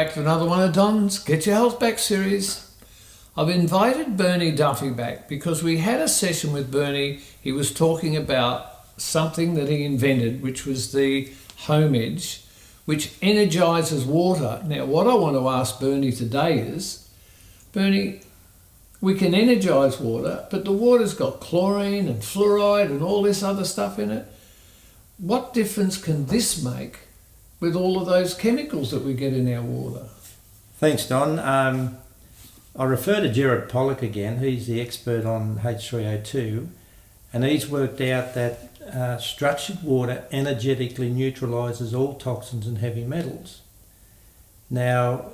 back to another one of Don's Get Your Health Back series. I've invited Bernie Duffy back because we had a session with Bernie. He was talking about something that he invented, which was the Home Edge, which energizes water. Now, what I want to ask Bernie today is, Bernie, we can energize water, but the water's got chlorine and fluoride and all this other stuff in it. What difference can this make with all of those chemicals that we get in our water? Thanks, Don. I refer to Gerard Pollock again. He's the expert on H3O2, and he's worked out that structured water energetically neutralises all toxins and heavy metals. Now,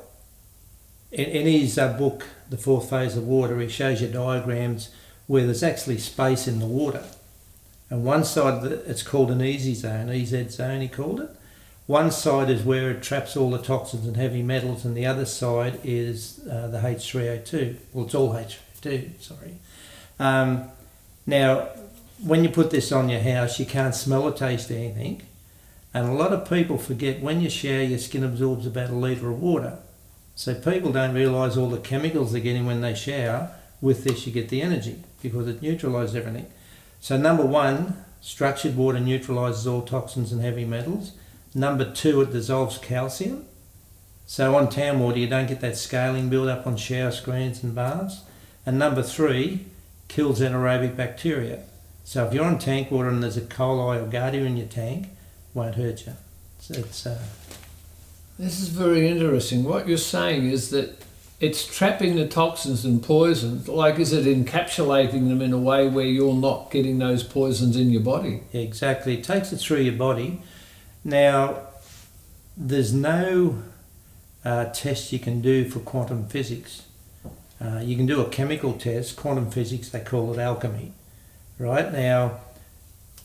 in his book, The Fourth Phase of Water, he shows you diagrams where there's actually space in the water. And one side, it's called an easy zone, EZ zone he called it. One side is where it traps all the toxins and heavy metals, and the other side is the H3O2. Well, it's all H3O2, sorry. Now, when you put this on your house, you can't smell or taste anything. And a lot of people forget when you shower, your skin absorbs about 1 litre of water. So people don't realise all the chemicals they're getting when they shower. With this, you get the energy because it neutralises everything. So number one, structured water neutralises all toxins and heavy metals. Number two, it dissolves calcium. So on town water, you don't get that scaling build up on shower screens and baths. And number three, kills anaerobic bacteria. So if you're on tank water and there's a coli or Giardia in your tank, it won't hurt you. This is very interesting. What you're saying is that it's trapping the toxins and poisons, like is it encapsulating them in a way where you're not getting those poisons in your body? Yeah, exactly. It takes it through your body. Now, there's no test you can do for quantum physics. You can do a chemical test, quantum physics, they call it alchemy. Right? Now,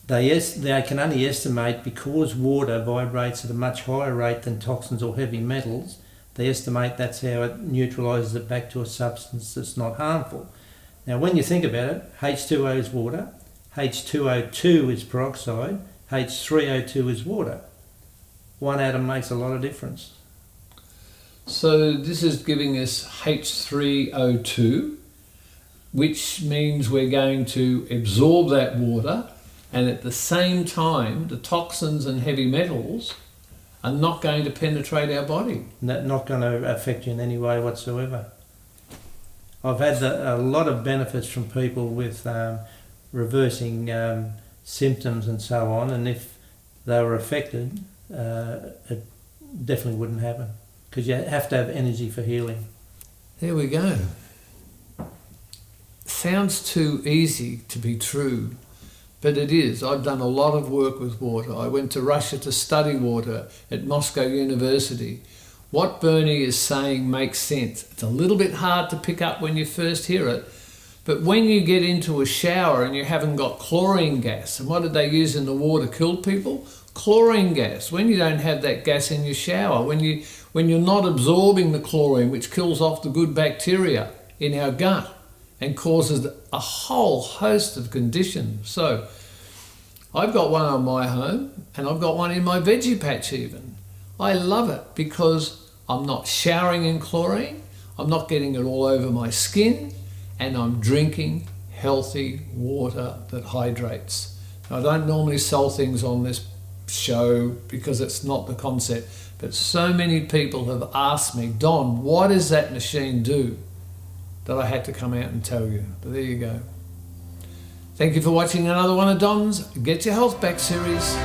they can only estimate, because water vibrates at a much higher rate than toxins or heavy metals, they estimate that's how it neutralises it back to a substance that's not harmful. Now, when you think about it, H2O is water, H2O2 is peroxide, H3O2 is water. One atom makes a lot of difference. So this is giving us H3O2, which means we're going to absorb that water, and at the same time, the toxins and heavy metals are not going to penetrate our body. Not going to affect you in any way whatsoever. I've had a lot of benefits from people with reversing symptoms and so on, and if they were affected, it definitely wouldn't happen, because you have to have energy for healing. There we go. Sounds too easy to be true, but it is. I've done a lot of work with water. I went to Russia to study water at Moscow University. What Bernie is saying makes sense. It's a little bit hard to pick up when you first hear it, but when you get into a shower and you haven't got chlorine gas, and what did they use in the water? Kill people? Chlorine gas. When you don't have that gas in your shower, when you're not absorbing the chlorine, which kills off the good bacteria in our gut and causes a whole host of conditions. So I've got one on my home, and I've got one in my veggie patch even. I love it because I'm not showering in chlorine, I'm not getting it all over my skin, and I'm drinking healthy water that hydrates. Now, I don't normally sell things on this show because it's not the concept, but so many people have asked me, Don, what does that machine do? That I had to come out and tell you. But there you go. Thank you for watching another one of Don's Get Your Health Back series.